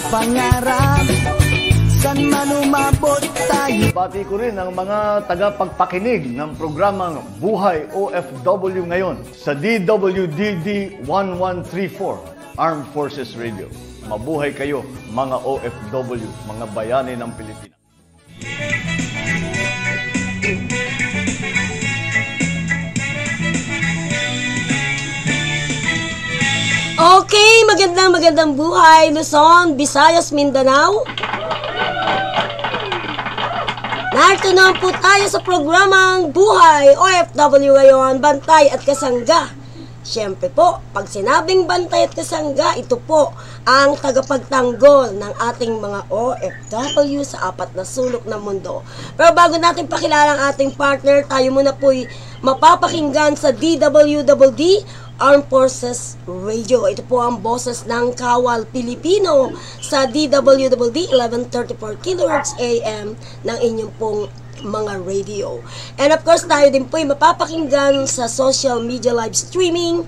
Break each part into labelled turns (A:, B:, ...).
A: pangarap, san man umabot tayo.
B: Bati ko rin ang mga tagapagpakinig ng programang Buhay OFW ngayon sa DWDD 1134 Armed Forces Radio. Mabuhay kayo mga OFW, mga bayani ng Pilipinas.
C: Okay, magandang buhay, Luzon, Visayas, Mindanao. Narito na po tayo sa programang Buhay OFW ngayon, Bantay at Kasangga. Siyempre po, pag sinabing Bantay at Kasangga, ito po ang tagapagtanggol ng ating mga OFW sa apat na sulok ng mundo. Pero bago natin pakilala ang ating partner, tayo muna po'y mapapakinggan sa DWDD Armed Forces Radio. Ito po ang boses ng Kawal Pilipino sa DWDD 1134 kHz AM ng inyong pong mga radio. And of course, tayo din po ay mapapakinggan sa social media live streaming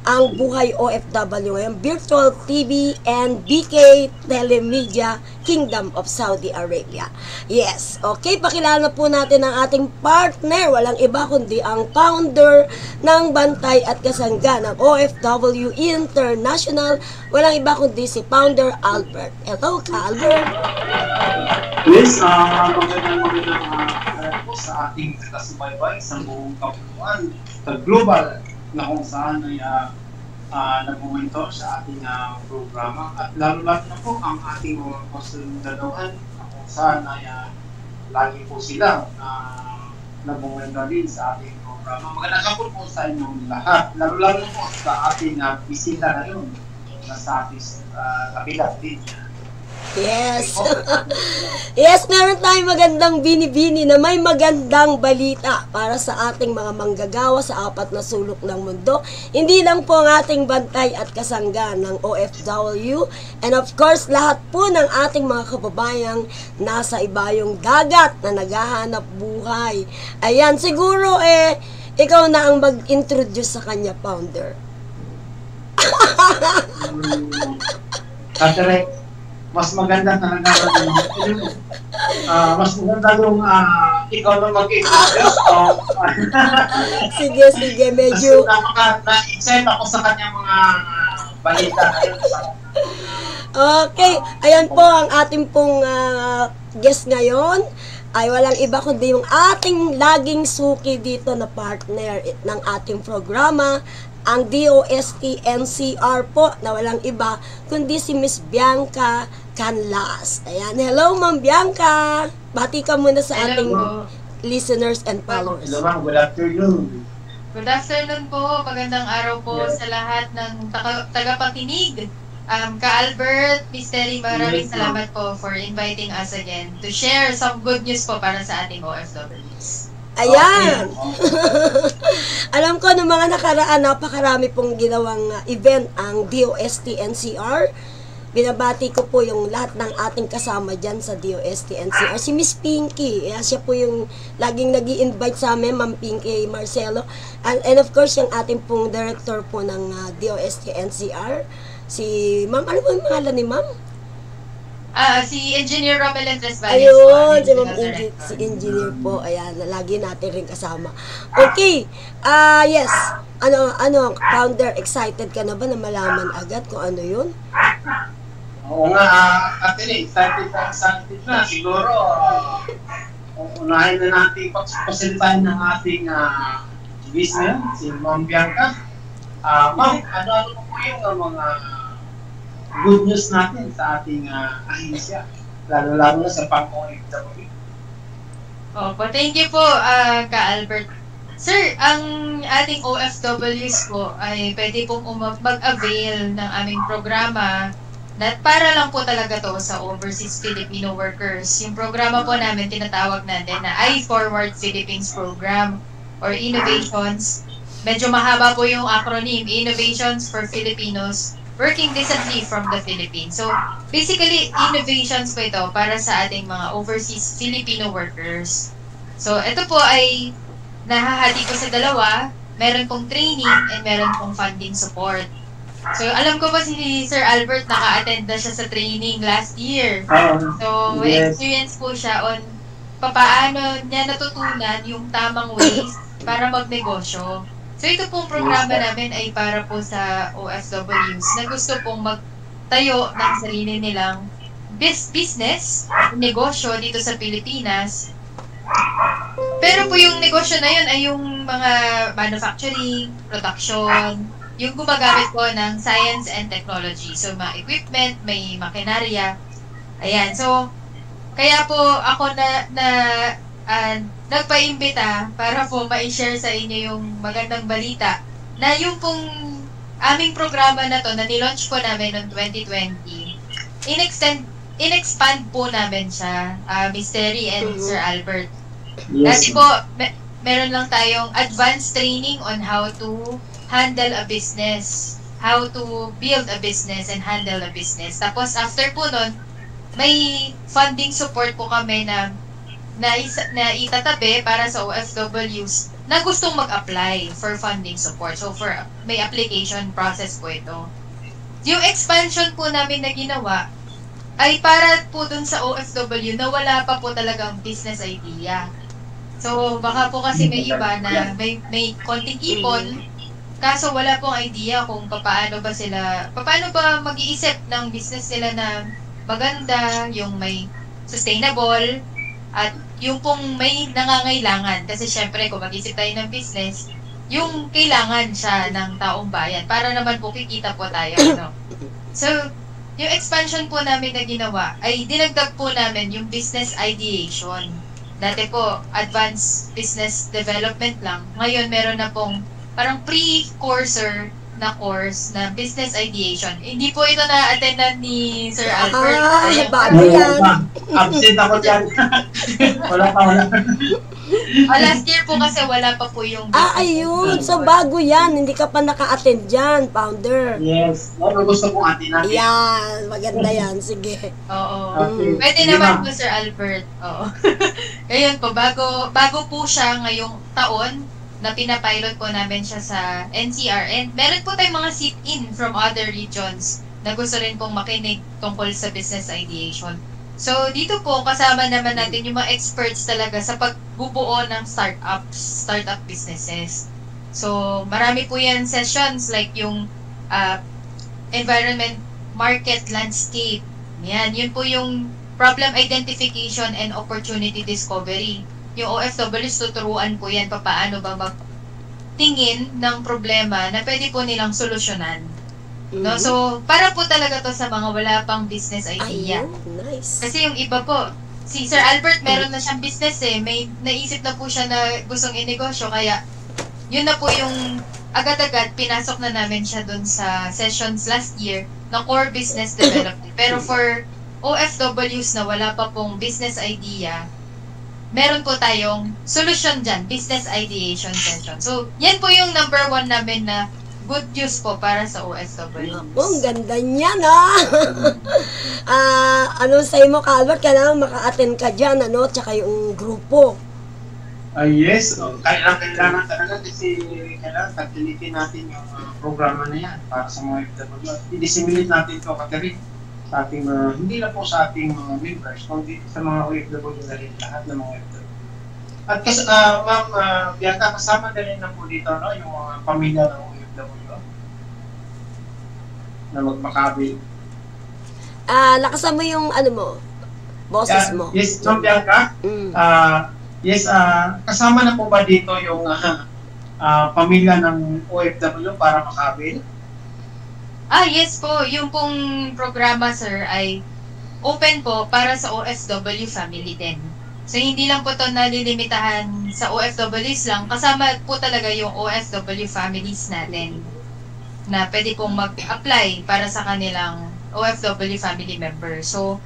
C: ang Buhay OFW, ang Virtual TV and BK Telemedia Kingdom of Saudi Arabia. Yes, okay, pakilala po natin ang ating partner. Walang iba kundi ang founder ng Bantay at Kasangga ng OFW International. Walang iba kundi si Founder Albert. Hello, Albert.
D: Yes, magandang po sa ating kasubay-bay sa buong kapuluan, sa global na kung saan ay nag-monitor sa ating programa at lalo-lalo na po ang ating mga kasundaluhan na kung saan ay lagi po sila nag-monitor din sa ating programa. Magandang hapon po sa inyong lahat, lalo-lalo po sa ating bisita ngayon na sa ating kabilang din.
C: Yes. Yes, meron tayong magandang bini-bini na may magandang balita para sa ating mga manggagawa sa apat na sulok ng mundo. Hindi lang po ang ating Bantay at Kasangga ng OFW, and of course, lahat po ng ating mga kababayang nasa ibayong dagat na naghahanap buhay. Ayan, siguro ikaw na ang mag-introduce sa kanya, Founder.
D: Mas maganda talaga mas maganda yung ikaw na mag-introduce.
C: Sige, medyo
D: na-excite ako sa kanyang mga balita ngayon.
C: Okay, ayan po ang ating pong guest ngayon ay walang iba kundi yung ating laging suki dito na partner ng ating programa, ang DOST NCR po, na walang iba kundi si Miss Bianca Canlas. Ayan, hello Ma'am Bianca. Bati ka muna sa ating listeners and followers.
D: Hello ma'am, good afternoon.
E: Good afternoon po, magandang araw po sa lahat ng tagapakinig. Ka-Albert, Miss Terry, maraming salamat po for inviting us again to share some good news po para sa ating OFWs.
C: Ayan! Alam ko, noong mga nakaraan, napakarami pong ginawang event ang DOST NCR. Binabati ko po yung lahat ng ating kasama dyan sa DOST NCR. Si Miss Pinky, siya po yung laging nag-i-invite sa amin, Ma'am Pinky Marcelo. And of course, yung ating pong director po ng DOST NCR, si Ma'am, ano po yung pangalan ni Ma'am?
E: Si Engineer Romel Tresvales.
C: Ayun, si Engineer po. Ayan, lagi natin rin kasama. Okay, yes. Ano, Founder, excited ka na ba na malaman agad kung ano yun?
D: Oo nga, excited na. Siguro, unahin na natin pagpasilitahin ng ating guest ngayon, si Ma'am Bianca. Ma'am, ano po yung mga good news natin sa ating ahensya, lalo-lalo na sa pang-OFW.
E: Opo, thank you po, Ka-Albert. Sir, ang ating OFWs po ay pwede pong mag-avail ng aming programa na para lang po talaga to sa Overseas Filipino Workers. Yung programa po namin, tinatawag natin na I-Forward Philippines Program or Innovations. Medyo mahaba po yung acronym, Innovations for Filipinos Working Decently from the Philippines. So, basically, innovations po ito para sa ating mga overseas Filipino workers. So, ito po ay nahahati ko sa dalawa. Meron pong training and meron pong funding support. So, alam ko ba si Sir Albert naka-attend na siya sa training last year. So, may
D: Yes.
E: experience po siya on papaano niya natutunan yung tamang ways para magnegosyo. So, ito pong programa namin ay para po sa OFWs na gusto pong magtayo ng sarili nilang business, negosyo dito sa Pilipinas. Pero po yung negosyo na yun ay yung mga manufacturing, production, yung gumagamit po ng science and technology. So, mga equipment, may makinarya. Ayan. So, kaya po ako nagpaimbita para po ma-share sa inyo yung magandang balita na yung pong aming programa na to na nilaunch po namin noong 2020, in-expand po namin siya, Miss Terry and Sir Albert. Dati po, meron lang tayong advanced training on how to handle a business, how to build a business and handle a business. Tapos after po nun, may funding support po kami na itatabi para sa OFWs na gustong mag-apply for funding support. So may application process po ito. Yung expansion po namin na ginawa ay para po dun sa OFW na wala pa po talagang business idea. So baka po kasi may iba na may konting ipon, kaso wala pong idea kung paano ba mag-iisip ng business nila na maganda, yung may sustainable, at yung pong may nangangailangan. Kasi syempre, kung mag-isip tayo ng business, yung kailangan siya ng taong bayan para naman po kikita po tayo. No? So, yung expansion po namin na ginawa ay dinagdag po namin yung business ideation. Dati po, advanced business development lang. Ngayon, meron na pong parang pre-courser na course na business ideation. Hindi po ito na-attendan ni Sir Albert.
C: Bago yan.
D: Absent ako dyan. wala.
E: Last year po kasi wala pa po yung
C: Ayun. So, bago yan. Hindi ka pa naka-attend dyan, founder.
D: Yes. Gusto kong atin natin.
C: Yan. Maganda yan. Sige.
E: Oo.
D: Okay.
E: Pwede naman po, Sir Albert. Oo. Ngayon po, bago po siya ngayong taon, na pinapilot po namin siya sa NCR. And meron po tayong mga sit-in from other regions na gusto rin pong makinig tungkol sa business ideation. So, dito po, kasama naman natin yung mga experts talaga sa pagbubuo ng startup businesses. So, marami po yan sessions like yung environment, market, landscape. Yan, yun po yung problem identification and opportunity discovery. Yung OFWs, tuturuan po yan paano ba magtingin ng problema na pwede po nilang solusyonan. No? So, para po talaga to sa mga wala pang business idea.
C: Ayun, nice.
E: Kasi yung iba po, si Sir Albert meron na siyang business may naisip na po siya na gustong inegosyo, kaya yun na po yung agad-agad pinasok na namin siya dun sa sessions last year na core business development. Pero for OFWs na wala pa pong business idea, meron po tayong solution dyan, business ideation session. So, yan po yung number 1 namin na good news po para sa OFWs.
C: Ang ganda niyan, ano sa'yo mo, Albert, kailangan maka-attend ka dyan, tsaka yung grupo.
D: Yes. Kailangan talaga kasi kailangan tagtilitin natin yung programa na yan para sa mga OFW. I-disseminate natin ito, Catherine, sa ating hindi na po sa ating mga members, kundi sa mga OFW na rin, lahat ng mga OFW. At Ma'am Bianca, kasama na rin na po dito yung mga pamilya ng OFW na magpakabil.
C: Lakasan mo yung boses mo.
D: Yes, Ma'am Bianca. Yes, kasama na po ba dito yung pamilya ng OFW para makabil?
E: Yes po. Yung pong programa, sir, ay open po para sa OFW family din. So, hindi lang po ito nalilimitahan sa OFWs lang. Kasama po talaga yung OFW families natin na pwede pong mag-apply para sa kanilang OFW family member. So,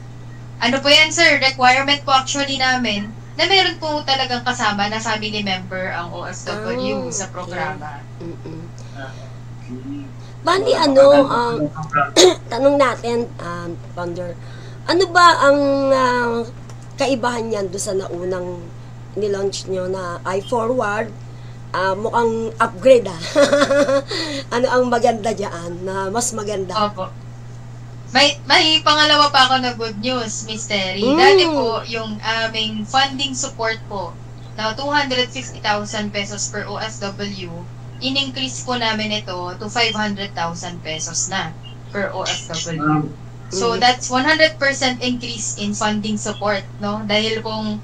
E: ano po yan, sir? Requirement po actually namin na meron po talagang kasama na family member ang OFW sa programa.
C: Bali, tanong natin, Founder, ano ba ang kaibahan niyan doon sa naunang nilaunch nyo na iForward mukhang upgrade ano ang maganda dyan na mas maganda?
E: Opo. May pangalawa pa ako na good news, Miss Terry. Dati po, yung aming funding support po na 250,000 pesos per OFW, in-increase po namin ito to 500,000 pesos na per OFW. So, that's 100% increase in funding support, no? Dahil pong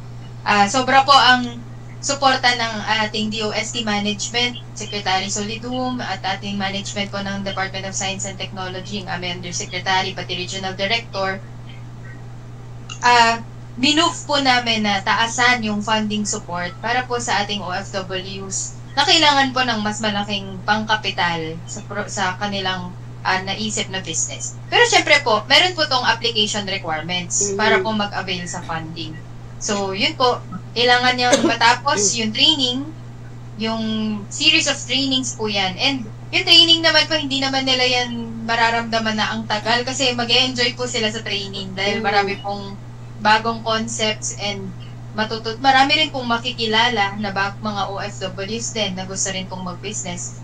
E: sobra po ang suporta ng ating DOST Management, Secretary Solidum, at ating management po ng Department of Science and Technology, ang aming Undersecretary, pati Regional Director. Minove po namin na taasan yung funding support para po sa ating OFWs na kailangan po ng mas malaking pangkapital sa kanilang naisip na business. Pero syempre po, meron po tong application requirements para po mag-avail sa funding. So, yun po, kailangan niyang matapos yung training, yung series of trainings po yan. And yung training naman po, hindi naman nila yan mararamdaman na ang tagal kasi mag-enjoy po sila sa training dahil marami pong bagong concepts and marami rin pong makikilala na mga OFWs din na gusto rin pong mag-business.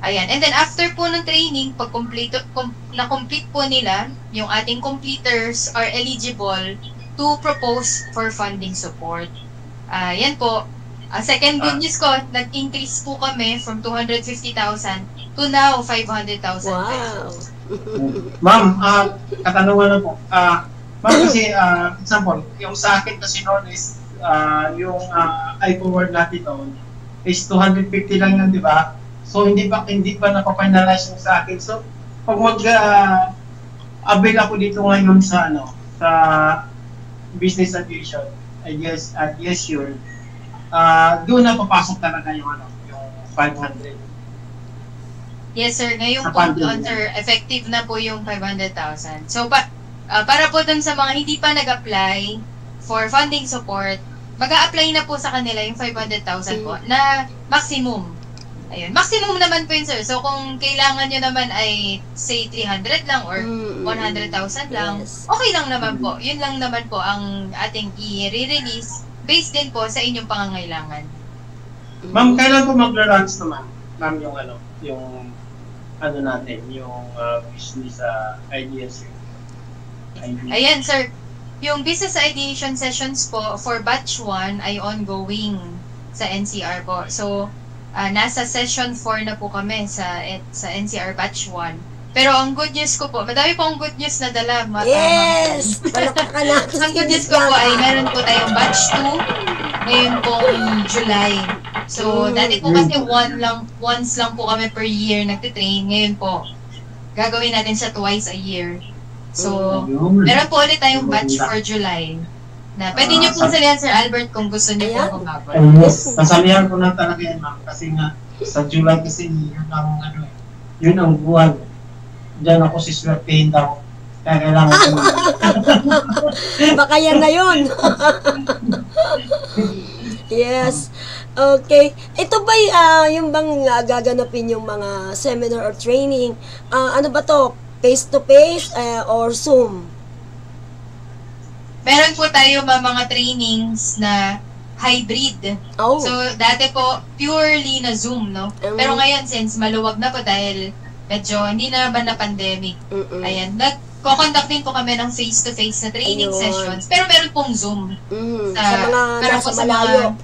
E: Ayan. And then after po ng training, pag na-complete po nila, yung ating completers are eligible to propose for funding support. Yan po. Second good news ko, nag-increase po kami from 250,000 to now 500,000 pesos.
D: Ma'am, katanungan na po. Ma'am, kasi example, yung sa akin kasi noon is yung I-forward natin noon is 250 lang yan, di ba? So, hindi pa napapinalize yung sa akin. So, pag mag-avail ako dito ngayon sa business addition, I guess sure, doon na papasok talaga yung 500.
E: Yes, sir. Ngayon po, sir, effective na po yung 500,000. So, para po dun sa mga hindi pa nag-apply for funding support, mag-a-apply na po sa kanila yung 500,000 po na maximum. Ayun. Maximum naman po yun, sir. So, kung kailangan nyo naman ay, say, 300 lang or 100,000 lang, okay lang naman po. Yun lang naman po ang ating i-re-release based din po sa inyong pangangailangan.
D: Ma'am, kailan po mag-launch naman? Ma'am, yung business ideas.
E: Ayan, sir. Yung business ideation sessions po for batch 1 ay ongoing sa NCR po. So, nasa session 4 na po kami sa NCR batch 1. Pero ang good news ko po, madami po ang good news na dala.
C: Yes! Palakpakan natin.
E: Ang good news ko po ay meron po tayong batch 2 ngayon pong July. So, dati po kasi once lang po kami per year nagtitrain. Ngayon po, gagawin natin siya twice a year. So, meron po ulit tayong batch for July. Na pwede niyo pong salihan, Sir Albert, kung gusto niyo po kumabot.
D: Yes, nasalihan ko na talaga yan, ma'am. Kasi nga, sa July kasi yun ang buwan. Diyan ako siswertehin daw. Kaya kailangan ko
C: Baka yan na yun. Yes. Okay. Ito ba yung bang gaganapin yung mga seminar or training? Ano ba to? Face-to-face or Zoom?
E: Meron po tayo mga trainings na hybrid.
C: Oh.
E: So, dati po, purely na Zoom, no? Pero ngayon, since maluwag na po dahil medyo hindi na ba na pandemic, ayan, nagko-conduct din po kami ng face-to-face na training sessions. Pero meron pong Zoom.
C: Sa mga nasa malayo.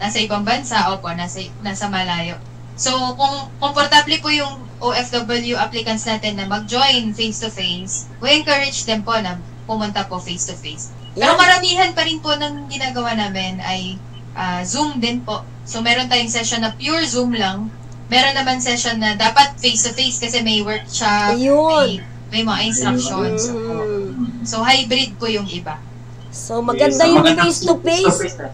E: Nasa ibang bansa, opo, nasa malayo. So, kung komportable po yung OFW applicants natin na mag-join face-to-face, we encourage them po na pumunta po face-to-face. Pero karamihan pa rin po ng ginagawa namin ay Zoom din po. So, meron tayong session na pure Zoom lang. Meron naman session na dapat face-to-face kasi may workshop, may mga instructions. So, hybrid po yung iba.
C: So, maganda yung face-to-face.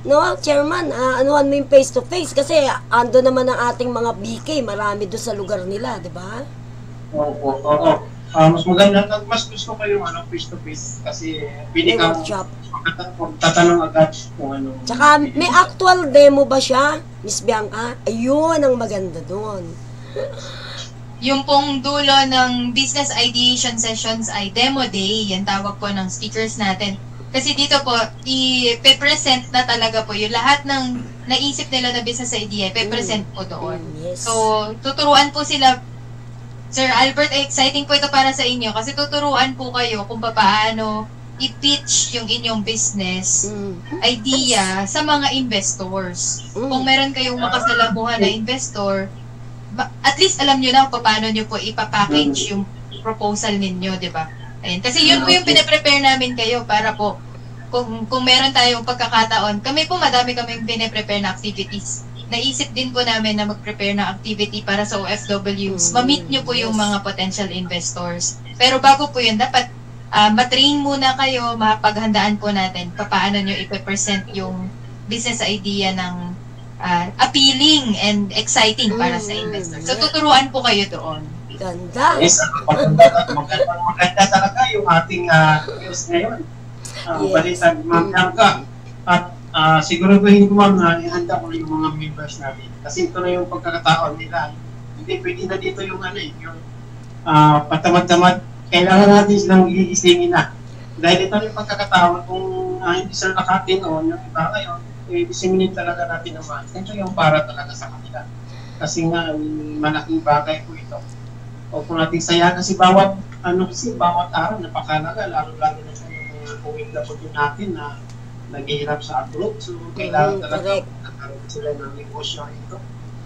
C: No, Chairman, anuhan mo yung face-to-face kasi ando naman ang ating mga BK, marami doon sa lugar nila, di ba?
D: Oo. Mas maganda, mas gusto ko yung face-to-face kasi pwede kang tatanong agad kung ano.
C: Tsaka may actual demo ba siya, Miss Bianca? Ayun ang maganda doon.
E: Yung pong dulo ng business ideation sessions ay demo day, yan tawag po ng speakers natin. Kasi dito po, i-present na talaga po yung lahat ng naisip nila na business idea, i-present po doon.
C: Yes.
E: So, tuturuan po sila, Sir Albert, exciting po ito para sa inyo kasi tuturuan po kayo kung paano i-pitch yung inyong business idea sa mga investors. Kung meron kayong makasalamuhan na investor, at least alam nyo na kung paano nyo po ipapackage yung proposal ninyo, di ba? Ayun. Kasi yun po yung pinaprepare namin kayo para po kung meron tayong pagkakataon, kami po madami kaming pinaprepare na activities. Naisip din po namin na mag-prepare ng activity para sa OFWs. Ma-meet nyo po yung mga potential investors. Pero bago po yun, dapat matrain muna kayo, mapaghandaan po natin paano nyo ipe-present yung business idea ng appealing and exciting para sa investors. So, tuturuan po kayo doon.
C: Ganda.
D: Yes, maganda talaga yung ating news ngayon. Balita, Ma'am Bianca. At siguraduhin ko, Ma'am, na ihanda ko yung mga members natin. Kasi ito na yung pagkakataon nila. Hindi pwede na dito yung yung patamad-tamad. Kailangan natin silang gigisingin na. Dahil ito yung pagkakataon kung hindi sila nakatin-on, yung iba ngayon, disseminate talaga natin naman. Ito yung para talaga sa kanila. Kasi nga, malaking bagay po ito. O kung natin saya kasi bawat araw napakalaga, lalo-lalo na sa mga OFW natin na naghihirap sa abroad. So, kailangan talaga nagkaroon sila ng negosyo ito.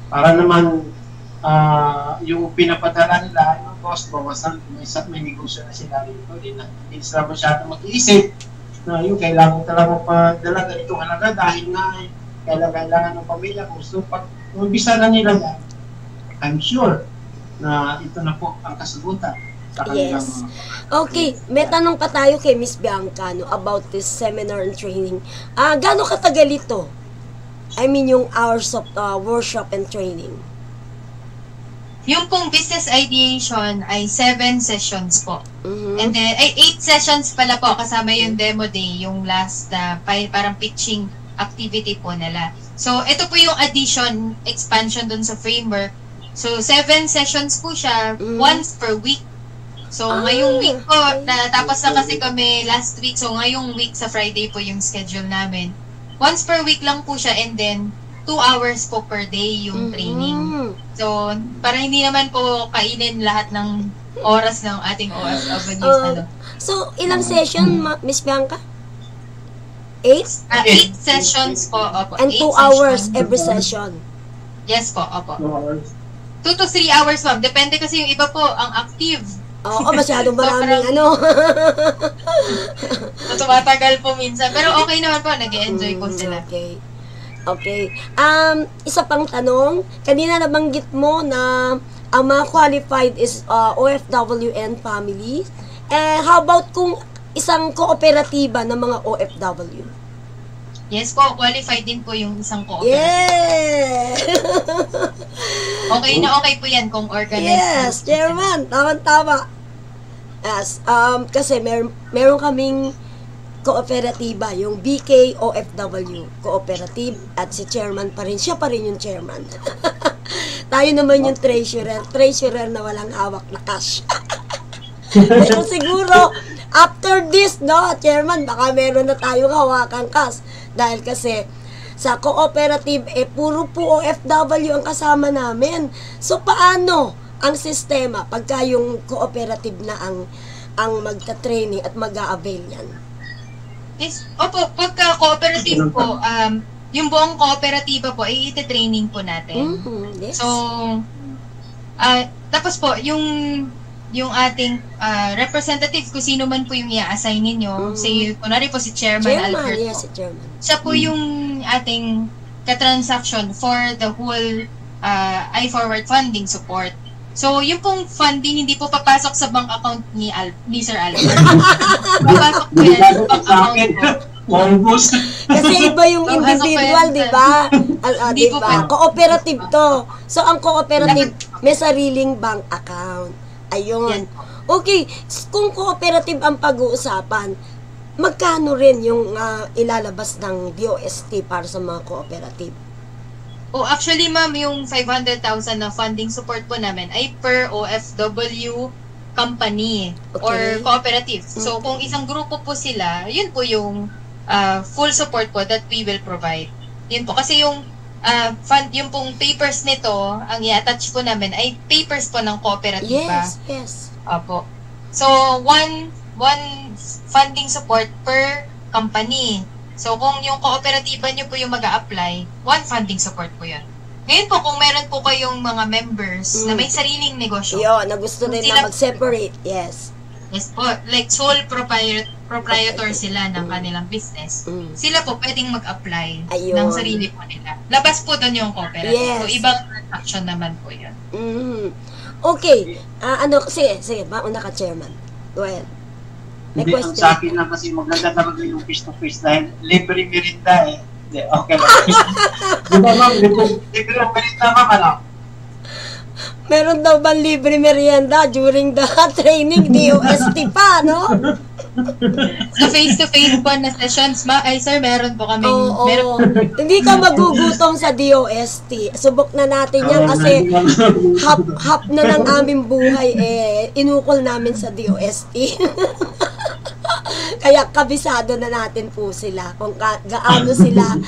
D: Para naman, yung pinapadala nila, yung cost, bawasan, may negosyo na sila rito. Hindi sila masyadong mag-iisip na yung kailangan talaga padala ganitong halaga dahil nga kailangan ng pamilya ko. So, pag umpisa na nila yan, I'm sure na ito na po ang kasagutan sa kanilang
C: Yes. Okay, may tanong pa tayo kay Miss Bianca about this seminar and training. Gaano katagal ito? I mean, yung hours of workshop and training.
E: Yung pong business ideation ay 7 sessions po. And then, 8 sessions pala po, kasama yung demo day, yung last na parang pitching activity po nila. So, ito po yung addition, expansion dun sa framework. So, 7 sessions po siya, once per week. So, ngayong week po, natapos na kasi kami last week. So, ngayong week sa Friday po yung schedule namin. Once per week lang po siya and then 2 hours po per day yung training. So, para hindi naman po kainin lahat ng oras ng ating OFWs.
C: So, ilang session, Miss Bianca? 8?
E: 8 sessions po. Opo.
C: And 2 hours every session?
E: Yes po, opo. 2 to 3 hours, ma'am. Depende kasi yung iba po, ang active.
C: Oo, masyadong maraming
E: So, tumatagal po minsan. Pero okay naman po, nag-enjoy po sila.
C: Okay. Okay. Isa pang tanong, kanina nabanggit mo na ang mga qualified is OFW and family. How about kung isang kooperatiba ng mga OFW?
E: Yes po, qualified din po yung isang cooperative.
C: Yeah!
E: Okay po yan kung organized.
C: Yes, Chairman. Tama-tama. Yes, kasi meron kaming kooperatiba, yung BK OFW Cooperative, at si Chairman pa rin. Siya pa rin yung Chairman. Tayo naman yung treasurer na walang hawak na cash. Pero siguro, after this, no, Chairman, baka meron na tayong hawakang cash. Dahil kasi, sa cooperative, puro po OFW ang kasama namin. So, paano ang sistema pagka yung cooperative na ang magta-training at mag-a-avail yan?
E: Yes, opo, pagka cooperative po, yung buong kooperatiba po, ay iti-training po natin.
C: Yes.
E: So, tapos po, yung ating representative, kung sino man po yung i-assign ninyo, say, kunwari po si Chairman Albert
C: yes,
E: po.
C: si Chairman.
E: Siya po yung ating ka-transaction for the whole iForward funding support. So, yung pong funding, hindi po papasok sa bank account ni Sir Albert. Papasok po yan sa bank account po.
C: Kasi iba yung individual, di ba? Di ba? Cooperative to. So, ang cooperative, may sariling bank account. Ayun. Okay, kung cooperative ang pag-uusapan, magkano rin yung ilalabas ng DOST para sa mga cooperative?
E: Oh, actually, ma'am, yung 500,000 na funding support po namin ay per OFW company or cooperative. So, kung isang grupo po sila, yun po yung full support po that we will provide. Yun po. Kasi yung yung pong papers nito, ang i-attach po namin ay papers po ng kooperatiba.
C: Yes.
E: Opo. So, one funding support per company. So, kung yung kooperatiba nyo po yung mag-a-apply, one funding support po yun. Ngayon po, kung meron po kayong mga members na may sariling negosyo.
C: Na gusto rin na mag-separate. Yes
E: po. Like, sole proprietor sila ng kanilang business. Sila po pwedeng mag-apply ng sarili po nila. Labas po doon yung cooperative.
C: Yes.
E: So, ibang transaction naman po yun.
C: Okay. Sige. Mauna ka, Chairman. Go ahead.
D: Hindi, ang sa akin lang kasi maganda talaga yung face-to-face dahil libre merinda eh. Hindi, okay lang. Di ba ma'am, libre ang merinda ma'am, ano?
C: Meron daw bang libre merienda during the training, DOST pa, no?
E: Sa face-to-face po na sessions, sir, meron po kami.
C: Hindi ka magugutom sa DOST. Subok na natin yan kasi hap na ng aming buhay, inukol namin sa DOST. Kaya kabisado na natin po sila kung gaano sila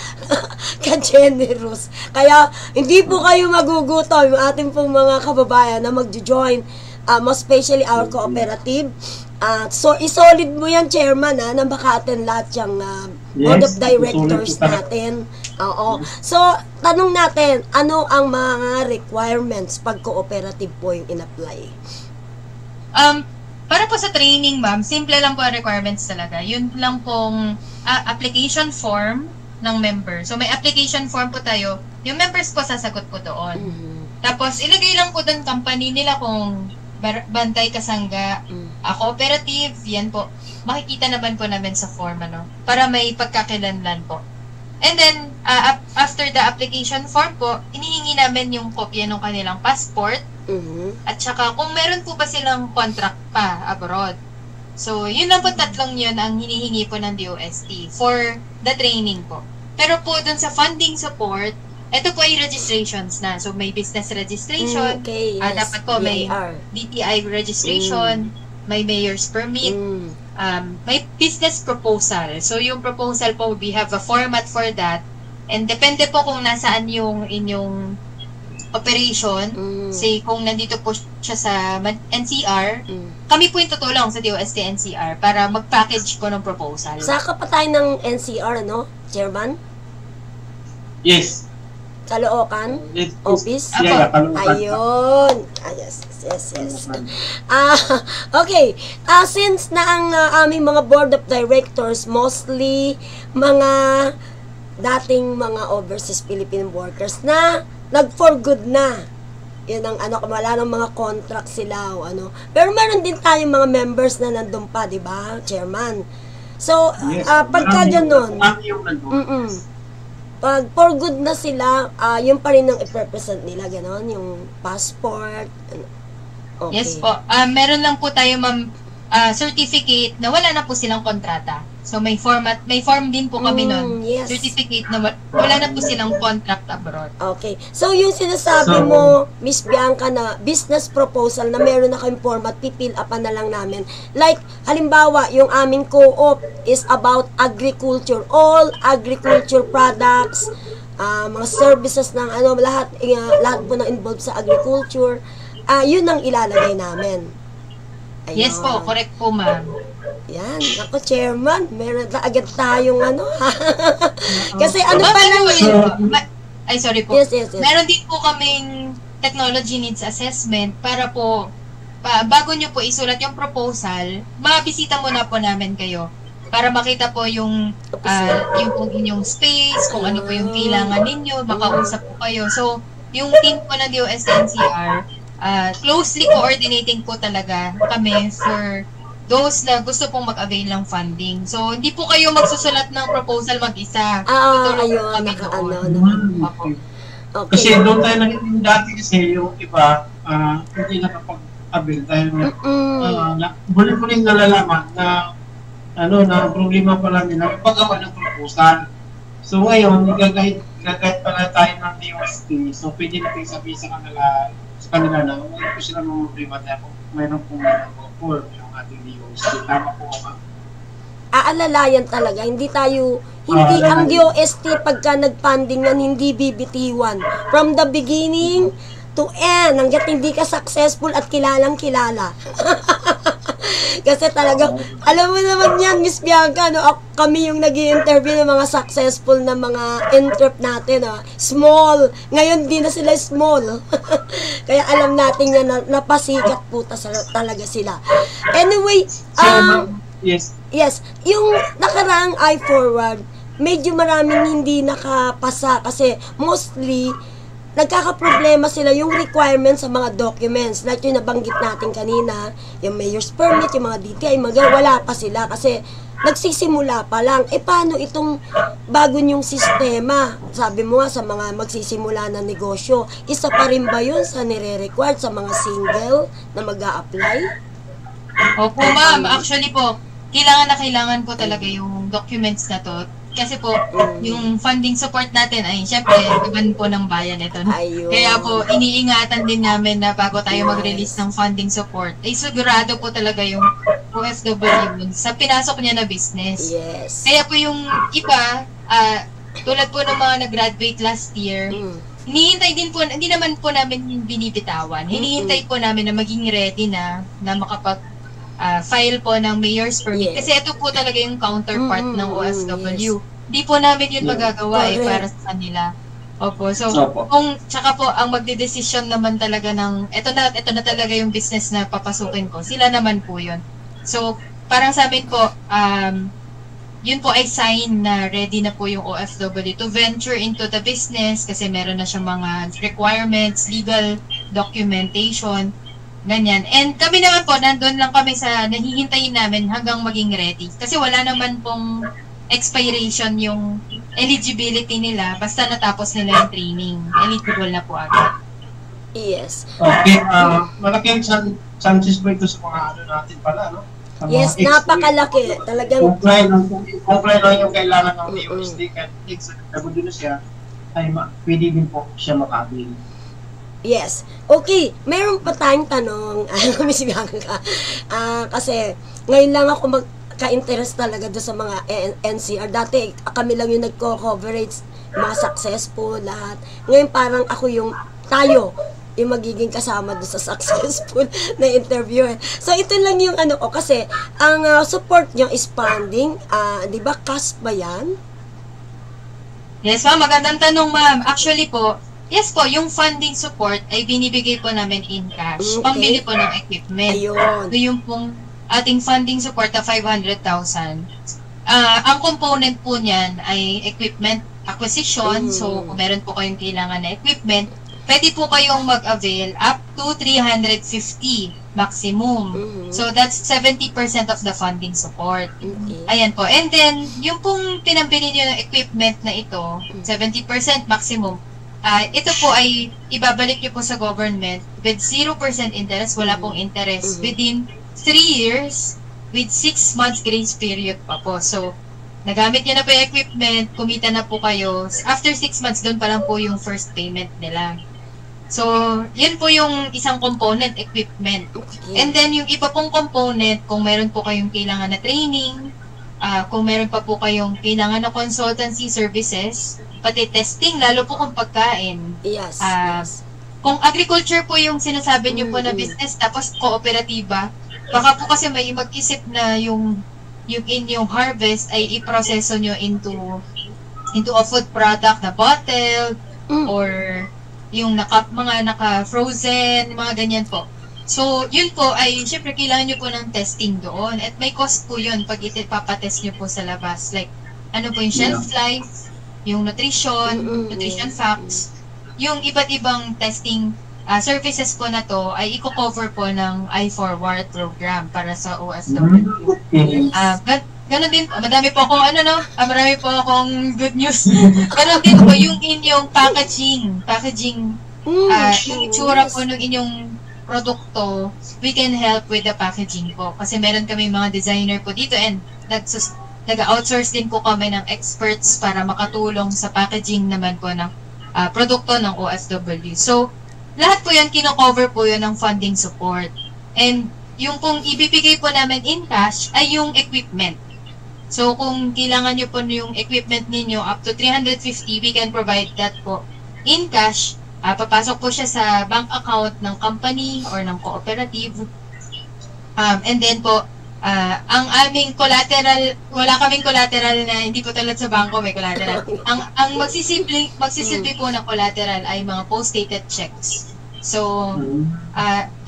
C: ka-generous. Kaya hindi po kayo magugutom yung ating pong mga kababayan na mag-join, most especially our cooperative. So, isolid mo yan, Chairman, na baka-attend lahat yung board of directors natin. So, tanong natin, ano ang mga requirements pag cooperative po yung in-apply?
E: Para po sa training, ma'am, simple lang po ang requirements talaga. Yun lang pong application form ng member. So, may application form po tayo. Yung members po sasagot po doon. Tapos, ilagay lang po doon company nila kung Bantay Kasangga, cooperative, yan po. Makikita naman po namin sa form, para may pagkakilanlan po. And then, after the application form po, inihingi namin yung kopya ng kanilang passport. At saka, kung meron po ba silang contract pa abroad. So, yun lang po, tatlong yun ang hinihingi po ng DOST for the training po. Pero po, dun sa funding support, ito po ay registrations na. So, may business registration. Dapat po may DTI registration, may mayor's permit, may business proposal. So, yung proposal po, we have a format for that. And depende po kung nasaan yung inyong operation. Say, kung nandito po siya sa NCR, kami po yung tutulong sa DOST NCR para mag-package po ng proposal.
C: Saka pa tayo ng NCR, Chairman?
D: Yes.
C: Caloocan? Office?
D: Yeah, Caloocan.
C: Ayun. Yes. Okay. Since na ang aming mga board of directors, mostly mga dating mga overseas Philippine workers na nag-for good na. Yun ang wala nang mga contract sila o ano. Pero meron din tayong mga members na nandun pa, di ba, Chairman? So, pagka ganun, pag for good na sila, yun pa rin ang i-represent nila, gano'n, yung passport. Okay.
E: Yes po. Meron lang po tayo, ma'am, certificate na wala na po silang kontrata. So, may form din po kami nun.
C: Yes.
E: Certificate na wala na po silang contract abroad.
C: Okay. So, yung sinasabi mo, Miss Bianca, na business proposal na meron na kayong format, pipil upan na lang namin. Like, halimbawa, yung aming co-op is about agriculture. All agriculture products, mga services ng lahat po na involved sa agriculture. Yun ang ilalagay namin. Ayun.
E: Yes po, correct po, ma'am.
C: Yan, ako, Chairman, meron na agad tayong kasi pa lang
E: sorry po.
C: Yes.
E: Meron din po kaming technology needs assessment para po, bago nyo po isulat yung proposal, mabisita muna po namin kayo para makita po yung inyong space, kung ano po yung kailangan ninyo, makausap po kayo. So, yung team po ng DOST NCR, closely coordinating po talaga kami for those na gusto pong mag-avail ng funding. So, hindi po kayo magsusulat ng proposal mag-isa. Tutulong kami doon.
C: Okay.
D: Kasi doon tayo naging dati kasi yung iba, hindi nakapag-avail dahil muli-muling nalalaman na na problema pala nila paggawa ng proposal. So, ngayon, gagahit pala tayo ng DOST. So, pwede natin sabihin sa kanila na hindi ko sila mga problema dahil mayroon pong call yung ating DOST. Tama po ako.
C: Aalalayan talaga, hindi ang DOST pagka nag-funding yan, hindi bibitiwan. From the beginning to end, hanggat hindi ka successful at kilalang kilala. Kasi talaga, alam mo naman yan, Miss Bianca, no? Kami yung nag-i-interview ng mga successful na mga entrep natin, no? Small. Ngayon, di na sila small. Kaya alam natin yan, napasikat po talaga sila. Anyway, yes, yung nakaraang I-Forward, medyo maraming hindi nakapasa kasi mostly, nagkakaproblema sila yung requirements sa mga documents. Like yung nabanggit natin kanina, yung mayor's permit, yung mga DTI, wala pa sila kasi nagsisimula pa lang. Paano itong bago yung sistema? Sabi mo nga sa mga magsisimula na negosyo, isa pa rin ba yun sa nire-required sa mga single na mag-a-apply?
E: Opo, ma'am. Actually po, kailangan po talaga yung documents na to. Kasi po, yung funding support natin ay syempre, iban po ng bayan ito.
C: Ayun.
E: Kaya po, iniingatan din namin na bago tayo mag-release ng funding support, ay sigurado po talaga yung OFW sa pinasok niya na business.
C: Yes.
E: Kaya po yung iba, tulad po ng mga nag-graduate last year, hinihintay din po, hindi naman po namin binibitawan. Hinihintay po namin na maging ready na makapag file po ng mayor's permit.
C: Yes.
E: Kasi ito po talaga yung counterpart ng OFW. Hindi po namin yun magagawa para sa kanila. Opo. So, tsaka po, ang magdedesisyon naman talaga ng, ito na talaga yung business na papasukin ko. Sila naman po yun. So, parang sa amin po, yun po ay sign na ready na po yung OFW to venture into the business kasi meron na siyang mga requirements, legal documentation, ganyan. And kami naman po, nandun lang kami sa nahihintayin namin hanggang maging ready. Kasi wala naman pong expiration yung eligibility nila. Basta natapos nila yung training. Eligible na po agad.
C: Yes.
D: Okay. Malaking chances po ito sa mga ano natin pala, no? Sa mga
C: Yes, napakalaki. Talagang
D: comply lang yung kailangan ng DOST kahit sa W na siya ay pwede din po siya makabil.
C: yes. Okay, meron pa tayong tanong. Miss Bianca. Kasi ngayon lang ako magka-interest talaga doon sa mga NCR. Dati kami lang yung nagko-coverage, mga successful, lahat. Ngayon parang ako tayo yung magiging kasama doon sa successful na interview. So ito lang yung ano ko kasi ang support nyo is funding. Di ba cash ba yan?
E: Yes, ma'am. Magandang tanong, ma'am. Actually po, yes po, yung funding support ay binibigay po namin in cash.
C: Okay.
E: Pambili po ng equipment.
C: Ayun.
E: So yung pong ating funding support na 500,000. Ang component po niyan ay equipment acquisition. So kung meron po kayong kailangan na equipment, pwede po kayong mag-avail up to 350 maximum. So that's 70% of the funding support.
C: Okay.
E: Ayan po. And then, yung pong pinambili nyo ng equipment na ito, 70% maximum, ito po ay ibabalik nyo po sa government with 0% interest, wala pong interest, within 3 years, with 6 months grace period pa po. So, nagamit nyo na po yung equipment, kumita na po kayo. After 6 months, doon pa lang po yung first payment nila. So, yun po yung isang component, equipment.
C: Okay.
E: And then, yung iba pong component, kung meron po kayong kailangan na training, kung meron pa po kayong kailangan na consultancy services, pati testing, lalo po kung pagkain.
C: Yes, yes.
E: Kung agriculture po yung sinasabi nyo po na business, tapos kooperatiba, baka po kasi may mag-isip na yung inyong harvest ay iproseso nyo into a food product na bottle, or yung mga naka-frozen, mga ganyan po. So, yun po ay, syempre, kailangan nyo po ng testing doon. At may cost po yun pag ipapatest nyo po sa labas. Like, ano po yung shelf life, yung nutrition facts, yung iba't ibang testing services po na to ay i-cover po ng I-Forward program para sa OFW. Ganon din, madami po akong marami po akong good news. Ganon din po yung inyong packaging, yung itsura po ng inyong produkto, we can help with the packaging po. Kasi meron kami mga designer po dito and nag-outsource din po kami ng experts para makatulong sa packaging naman po ng produkto ng OFW. So, lahat po yan, kino-cover po yun ng funding support. And yung kung ibibigay po namin in cash ay yung equipment. So kung kailangan nyo po yung equipment ninyo up to 350, we can provide that po in cash. Papasok po siya sa bank account ng company or ng cooperative. And then po, ang aming collateral, wala kaming collateral na hindi po tulad sa bangko may collateral. Ang magsisilbi po ng collateral ay mga post-dated checks. So,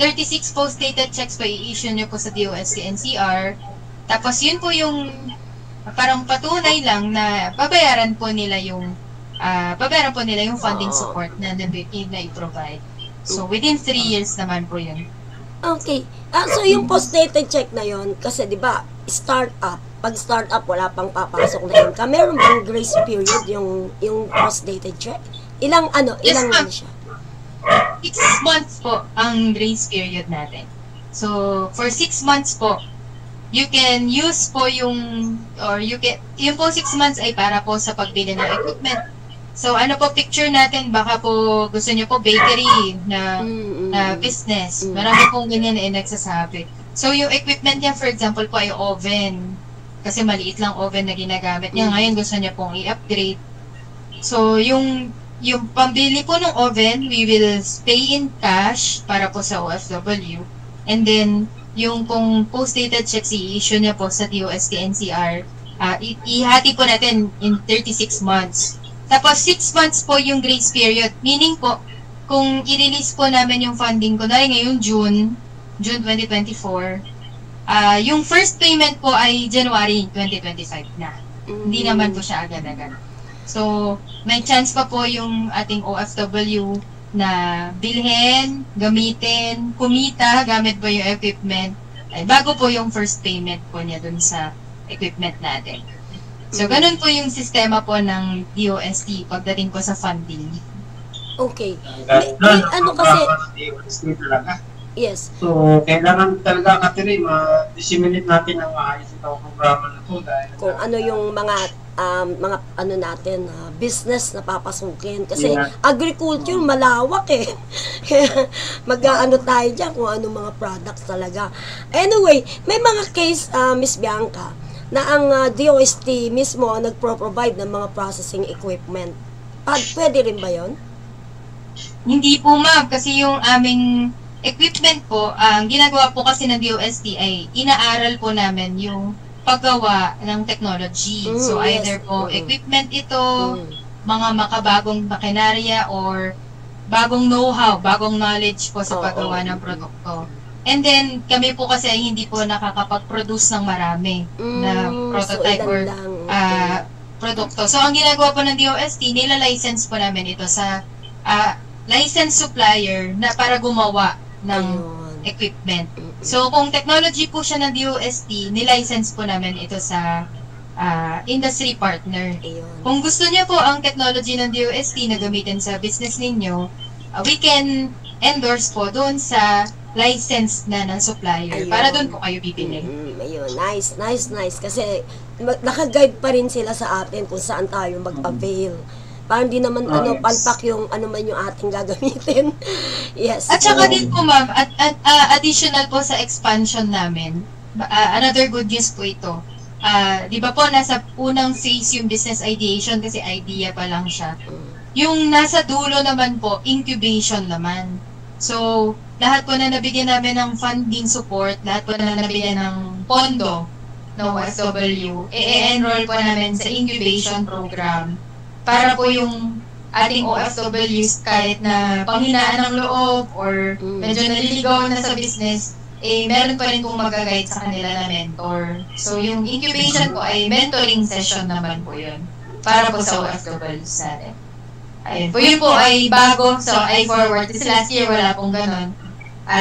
E: 36 post-dated checks po i-issue nyo po sa DOST NCR. Tapos yun po yung parang patunay lang na babayaran po nila yung funding support na i-provide. So, within 3 years naman po yun.
C: Okay. So yung post-dated check na yon, kasi di ba, pag start-up, wala pang papasok na income. Meron bang grace period yung post-dated check? Ilang siya?
E: 6 months po ang grace period natin. So, for 6 months po, you can use po yung po 6 months ay para po sa pagbili ng equipment. So, ano po picture natin, baka po gusto nyo po bakery na business. Marami pong ganyan na nagsasabi. So, yung equipment niya, for example po, ay oven. Kasi maliit lang oven na ginagamit niya. Ngayon, gusto niya pong i-upgrade. So, yung pambili po ng oven, we will pay in cash para po sa OFW. And then, yung pong post-dated checks, i-issue niya po sa DOST NCR. Ihati po natin in 36 months. Tapos, 6 months po yung grace period. Meaning po, kung i-release po namin yung funding ko, dahil ngayong June 2024, yung first payment po ay January 2025 na. Hindi naman po siya agad-agad. So, may chance pa po yung ating OFW na bilhin, gamitin, kumita, gamit po yung equipment, ay bago po yung first payment po niya dun sa equipment natin. So, ganun po yung sistema po ng DOST pagdating po sa funding.
C: Okay. Ano kasi... Yes.
D: So, kailangan talaga, Catherine, ma-disseminate natin ang maayos itong programa na ito dahil...
C: Kung ano yung mga ano natin, business na papasukin. Kasi agriculture, malawak eh. Mag-ano tayo dyan kung ano mga products talaga. Anyway, may mga case, Miss Bianca, na ang DOST mismo ang nagpro-provide ng mga processing equipment. Pwede rin ba yon?
E: Hindi po, ma'am. Kasi yung aming equipment po, ang ginagawa po kasi ng DOST ay inaaral po namin yung paggawa ng technology. So, either po equipment ito, mga makabagong makinarya, or bagong know-how, bagong knowledge po sa paggawa ng produkto. And then, kami po kasi ay hindi po nakakapag-produce ng marami na prototype or produkto. So, ang ginagawa po ng DOST, nila-license po namin ito sa licensed supplier na para gumawa ng equipment. So, kung technology po siya ng DOST, nilicense po namin ito sa industry partner. Kung gusto niya po ang technology ng DOST na gamitin sa business ninyo, we can endorse po doon sa license na ng supplier. Para doon po kayo bibili.
C: Ayun, nice. Kasi naka-guide pa rin sila sa atin kung saan tayo mag-avail. Parang di naman palpak yung ano man yung ating gagamitin. Yes.
E: At saka din po, ma'am, additional po sa expansion namin, another good news po ito. Di ba po, nasa unang phase yung business ideation kasi idea pa lang siya. Yung nasa dulo naman po, incubation naman. So, lahat po na nabigyan namin ng funding support, lahat po na nabigyan ng pondo ng OFW, i-enroll po namin sa incubation program para po yung ating OFWs kahit na panghinaan ng loob or medyo naliligaw na sa business, meron pa rin pong mag-guide sa kanila na mentor. So, yung incubation po ay mentoring session naman po yun para po sa OFWs natin. Ayun po, yun po ay bago, so ay forward. Kasi last year wala pong ganon.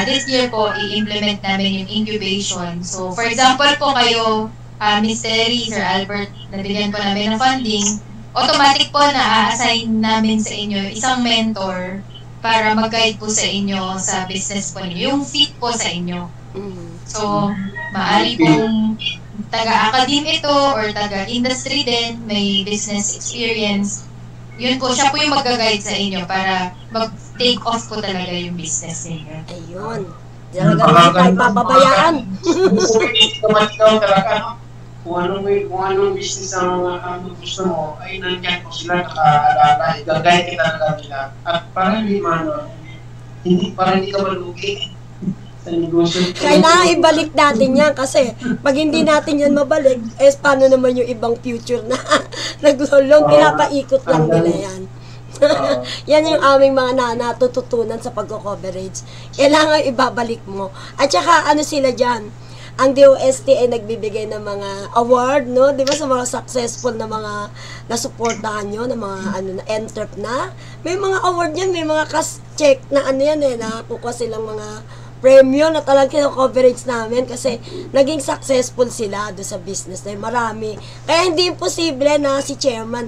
E: This year po, i-implement namin yung incubation. So, for example po kayo, Ms. Terry, Sir Albert, nabigyan po namin ng funding, automatic po na a-assign namin sa inyo isang mentor para mag-guide po sa inyo sa business po niyo, yung fit po sa inyo. So, maaari pong taga-academe ito or taga-industry din, may business experience. Yun po, siya po yung mag-guide sa inyo para mag-take off po talaga yung business ninyo.
C: Ayun. Talaga hindi tayo papabayaan.
D: Naman ikaw talaga, no? Kung anong business ang gusto mo, ay nandiyan po sila nakaalala, igagay kita talaga nila. At parang hindi ka malugi sa negosyo.
C: Kailangan ibalik natin yan kasi pag hindi natin yan mabalik, paano naman yung ibang future na naglulong, pinapaikot lang nila yan. Yan yung aming mga natututunan sa pagko-coverage. Kailangan ibabalik mo. At saka ano sila dyan, ang DOST ay nagbibigay ng mga award, no? Di ba sa mga successful na mga nasuportahan nyo, na mga na entrep na. May mga award yan, may mga cash check na yan nakukuha silang mga premium na talagang coverage namin kasi naging successful sila doon sa business na marami. Kaya hindi imposible na si chairman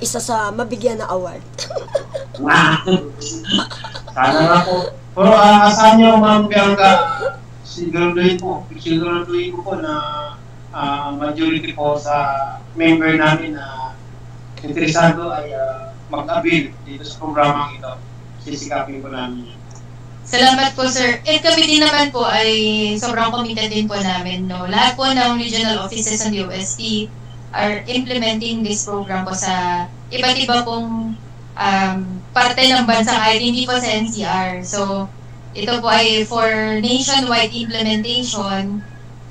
C: isa sa mabigyan na award.
D: Sana nga po. Pero asahan nyo, Ma'am Bianca, siguraduhin ko po na majority po sa member namin na interesado ay mag-avail dito sa programang ito. Sisikapin po namin.
E: Salamat po, sir. At kami din naman po ay sobrang committed din po namin, no? Lahat po ng regional offices ng DOST are implementing this program po sa iba't iba pong parte ng bansa kahit hindi po sa NCR. So, ito po ay for nationwide implementation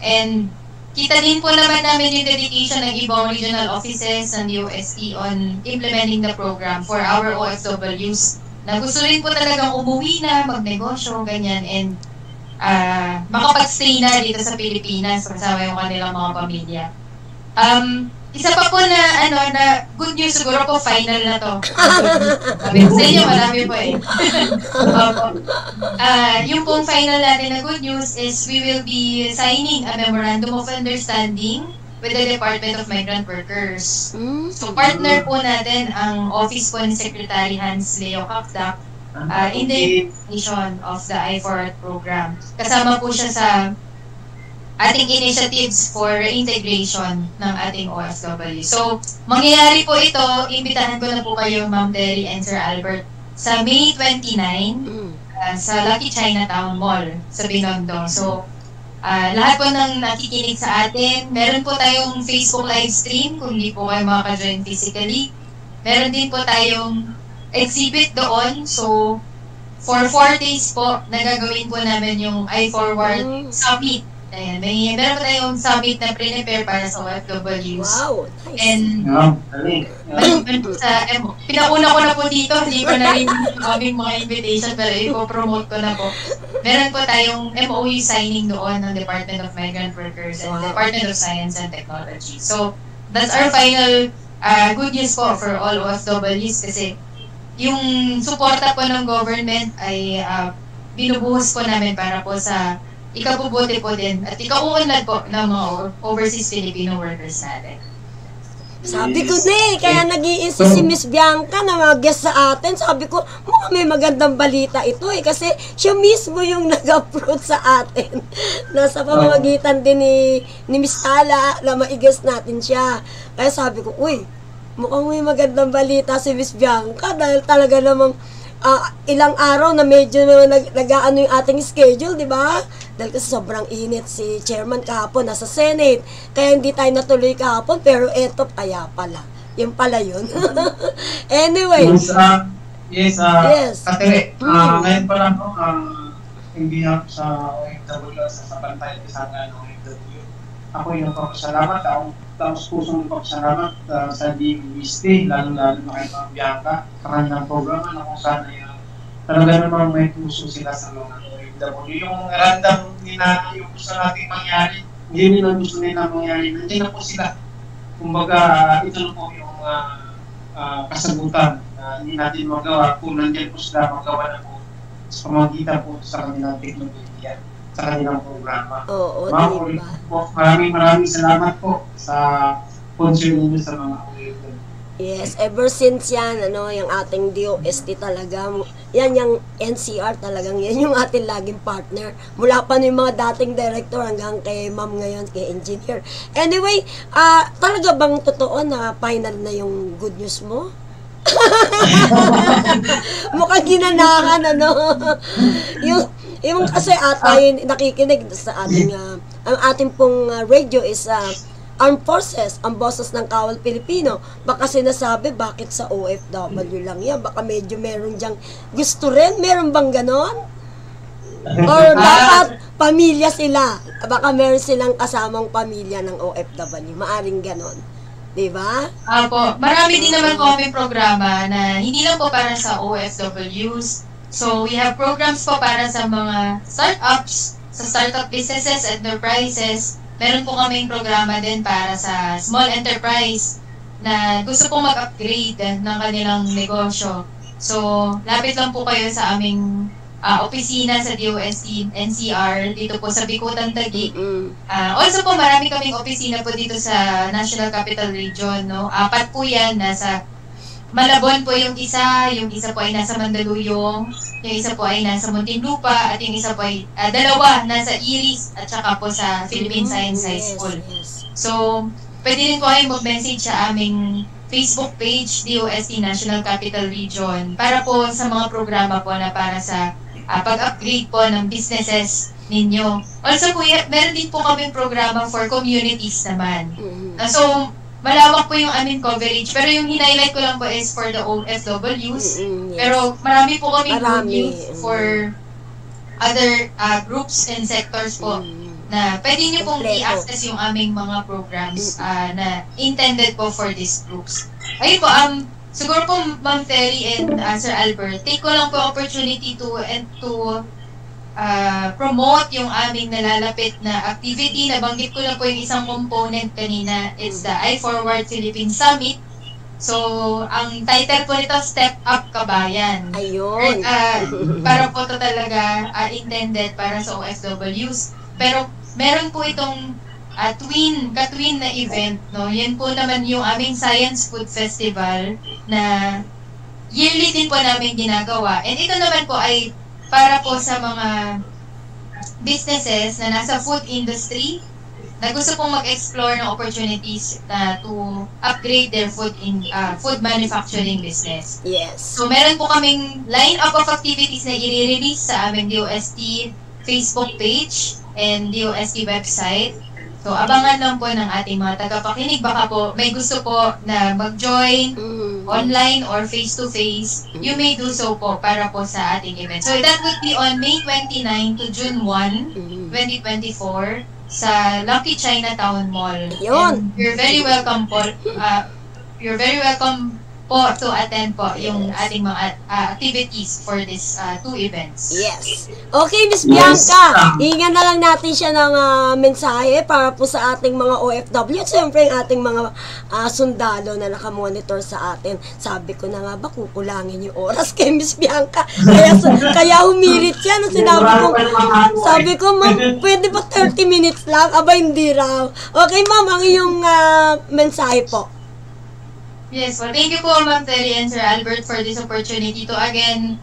E: and kita din po naman namin yung dedication ng ibang regional offices ng DOST on implementing the program for our OFWs na gusto rin po talagang umuwi na, magnegosyo, ganyan, and makapag-stay na dito sa Pilipinas kasama yung kanilang mga pamilya. Isa pa po na good news, siguro po final na to. Sabi ko sa inyo, marami po yung pong final natin na good news is we will be signing a memorandum of understanding with the Department of Migrant Workers. So partner po natin ang office po ni Secretary Hans Leo Kakdak in the implementation of the I4AT program. Kasama po siya sa ating initiatives for integration ng ating OFW. So, mangyayari po ito, imbitahan ko na po kayo, Ma'am Terry and Sir Albert, sa May 29 sa Lucky Chinatown Mall sa Binondo. So, lahat po ng nakikinig sa atin, meron po tayong Facebook live stream kung hindi po kayo makaka-join physically. Meron din po tayong exhibit doon. So, for 4 days po, nagagawin po namin yung I4AT Summit. Ayan, meron pa tayong summit na pre-prepare para sa OFWs.
C: Wow, nice.
E: And pinauna ko na po dito, hindi ko na rin aming mga invitation pero ipo-promote ko na po. Meron po tayong MOU signing doon ng Department of Migrant Workers and Department of Science and Technology. So, that's our final good news po for all OFWs kasi yung suporta po ng government ay binubuhos po namin para po sa ikabubuti po din at ikauunlad po ng mga overseas Filipino workers natin.
C: Sabi ko kaya nag-i-insist si Miss Bianca na mag-guest sa atin. Sabi ko, mukhang may magandang balita ito kasi siya mismo yung nag-approach sa atin. Nasa pamamagitan din ni Miss Tala na ma-guest natin siya. Kaya sabi ko, mukhang may magandang balita si Miss Bianca dahil talaga namang ilang araw na medyo nag-aano yung ating schedule, di ba? Dahil kasi sobrang init si chairman kahapon, nasa Senate. Kaya hindi tayo natuloy kahapon, pero eto, kaya pala. Yung pala yun. Anyway.
D: Yes. Katere, ngayon pa lang, hindi ako sa OFW, sa Bantay at Kasangga ng OFW. Ako yung papasalamat, tapos pusong papasalamat sa DOST, lalo-lalo na kay Ma'am Bianca, sa kanilang programa na kung saan ay talaga namang may puso sila sa mga OFW. Yung random nila, yung gusto natin mangyari, hindi nila gusto nila mangyari, nandiyan na po sila. Kumbaga, ito na po yung kasagutan na hindi natin magawa kung nandiyan po sila magawa na po sa pamagitan po sa kanilang teknolohiya, sa kanilang programa.
C: Oo,
D: diba? Maraming salamat po sa sponsor ninyo sa mga OFW.
C: Yes, ever since yan, yung ating DOST talaga, yan yung NCR talagang yan yung ating laging partner. Mula pa yung mga dating director hanggang kay ma'am ngayon, kay engineer. Anyway, talaga bang totoo na final na yung good news mo? Mukhang ginanahan, Yung kasi tayo nakikinig sa ating, ang ating pong radio is Armed Forces, ang boses ng Kawal Pilipino. Baka sinasabi, bakit sa OFW lang yan? Baka medyo meron diyang gusto rin. Meron bang ganon? Or dapat pamilya sila? Baka meron silang kasamang pamilya ng OFW. Maaring ganon. Diba?
E: Apo, marami din naman po kami programa na hindi lang po para sa OFWs. So, we have programs po para sa mga startups, sa startup businesses, enterprises. Meron po kaming programa din para sa small enterprise na gusto pong mag-upgrade ng kanilang negosyo. So, lapit lang po kayo sa aming opisina sa DOST NCR dito po sa Bicutan, Taguig. Also po, marami kaming opisina po dito sa National Capital Region. No? 4 po yan. Nasa Malabon po yung isa po ay nasa Mandaluyong, yung isa po ay nasa Muntinlupa, at yung isa po ay dalawa nasa Iris at saka po sa Philippine Science High School. So, pwede rin po kayo mag-message sa aming Facebook page, DOST National Capital Region, para po sa mga programa po na para sa pag-upgrade po ng businesses ninyo. Also po, meron din po kaming programa for communities naman. So, malawak po yung aming coverage. Pero yung hinighlight ko lang po is for the OFWs. Pero marami po kami good news for other groups and sectors po na pwede nyo pong i-access yung aming mga programs na intended po for these groups. Ayun po, siguro po Ma'am Terry and Sir Albert, take ko lang po opportunity to promote yung aming nalalapit na activity. Nabanggit ko na po yung isang component kanina. It's the iForward Philippines Summit. So, ang title po nito, Step Up Kabayan.
C: Ayun.
E: Para po ito talaga intended para sa OFWs. Pero meron po itong ka-twin na event. No? Yan po naman yung aming Science Food Festival na yearly din po namin ginagawa. And ito naman po ay para po sa mga businesses na nasa food industry na gusto pong mag-explore ng opportunities to upgrade their food manufacturing business.
C: Yes.
E: So, meron po kaming line-up of activities na i-release sa aming DOST Facebook page and DOST website. So, abangan lang po ng ating mga tagapakinig. Baka po may gusto po na mag-join online or face-to-face. You may do so po para po sa ating event. So, that would be on May 29 to June 1, 2024 sa Lucky Chinatown Mall.
C: Yun.
E: And you're very welcome po. You're very welcome po to attend po yung ating mga activities for these 2 events.
C: Yes. Okay, Miss Bianca, hingan na lang natin siya ng mensahe para po sa ating mga OFW at siyempre ang ating mga sundalo na nakamonitor sa atin. Sabi ko na nga ba, kukulangin yung oras kay Miss Bianca. Kaya humirit siya nung sabi ko, ma'am, pwede ba 30 minutes lang? Aba, hindi raw. Okay, ma'am, ang iyong mensahe po.
E: Yes, well, thank you po, Ma'am Terry and Sir Albert, for this opportunity to again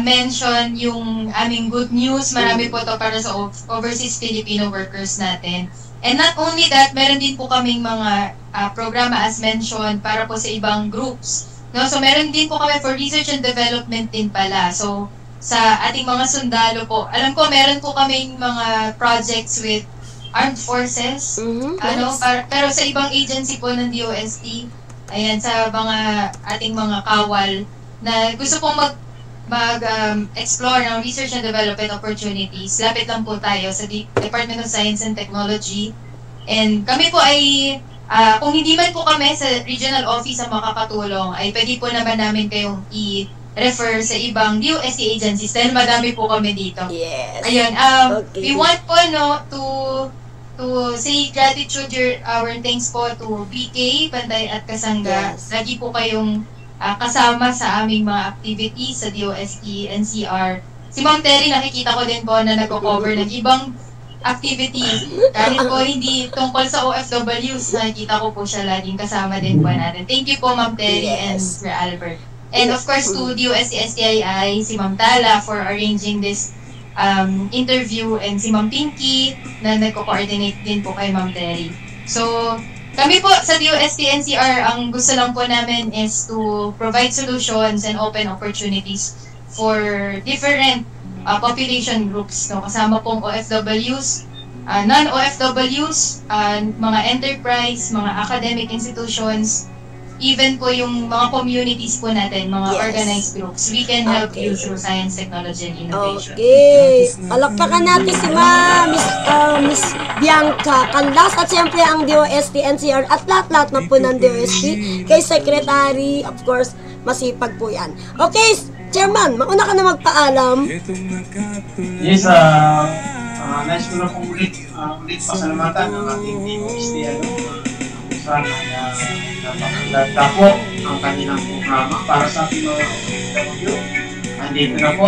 E: mention yung aming good news. Marami po to para sa overseas Filipino workers natin. And not only that, meron din po kaming mga programa as mentioned para po sa ibang groups. No? So, meron din po kami for research and development din pala. So, sa ating mga sundalo po, alam ko meron po kaming mga projects with armed forces. Pero sa ibang agency po ng DOST, ayan, sa mga ating mga kawal na gusto pong mag-explore ng research and development opportunities. Lapit lang po tayo sa Department of Science and Technology. And kami po ay, kung hindi man po kami sa regional office ang makakatulong, ay pwede po naman namin kayong i-refer sa ibang DOST agencies dahil madami po kami dito.
C: Yes.
E: Ayun, we want po to say gratitude, our thanks po to BK, Bantay at Kasangga.
C: Yes.
E: Lagi po kayong kasama sa aming mga activities sa DOST, NCR. Si Ma'am Terry, nakikita ko din po na nagko-cover ng ibang activities. Kahit po hindi tungkol sa OFWs, nakikita ko po siya laging kasama din po natin. Thank you po, Ma'am Terry and Sir Albert. And of course, to DOST STII, si Ma'am Tala for arranging this interview, and si Ma'am Pinky na nagko-coordinate din po kay Ma'am Terry. So, kami po sa DOST NCR, ang gusto lang po namin is to provide solutions and open opportunities for different population groups. No? Kasama pong OFWs, non-OFWs, mga enterprise, mga academic institutions, even po yung mga communities po natin, mga
C: Yes.
E: organized groups. We can help
C: Okay.
E: you through science, technology, and innovation.
C: Okay. Palakpakan natin si Miss Bianca Canlas at siyempre ang DOST, NCR at lahat-lahat na po ng DOST. Kay Secretary, of course, masipag po yan. Okay, Chairman, mauna ka na magpaalam.
D: Yes, nice ko na pong ulit pasalamatan ng ating DOST, sana napakaganda po ang kanilang programa para sa ating mga OFW. Andito na po.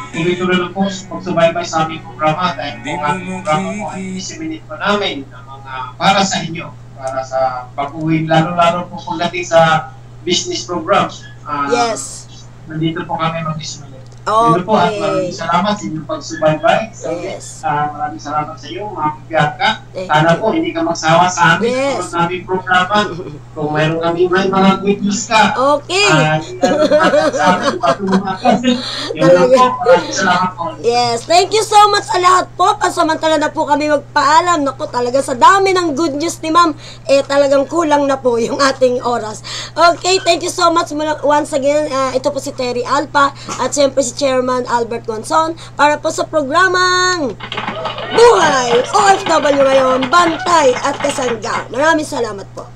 D: Tuloy-tuloy na po pagsubaybay sa aming programa dahil po ang ating programa po ay disseminate po namin ng mga para sa inyo, para sa pag-uwi, lalo-lalo po pagdating sa business programs.
C: Yes.
D: Nandito po kami mag-disseminate. Yun po at maraming salamat sa inyong pagsubaybay.
C: Yes.
D: Maraming salamat sa iyo, mga Bianca.
C: Thank
D: Sana
C: you.
D: po hindi ka magsawa sa amin
C: Yes.
D: sa aming programa. Kung mayroon kami may mga good news ka,
C: Okay.
D: sa amin patulungan ka. Yun lang po, maraming salamat po.
C: Yes, thank you so much sa lahat po. Pansamantala na po kami magpaalam. Naku, talaga sa dami ng good news ni ma'am, talagang kulang na po yung ating oras. Okay, thank you so much once again. Ito po si Terry Alpa at siyempre si Chairman Albert Gonzon para po sa programang Buhay OFW ngayon, Bantay at Kasangga. Maraming salamat po.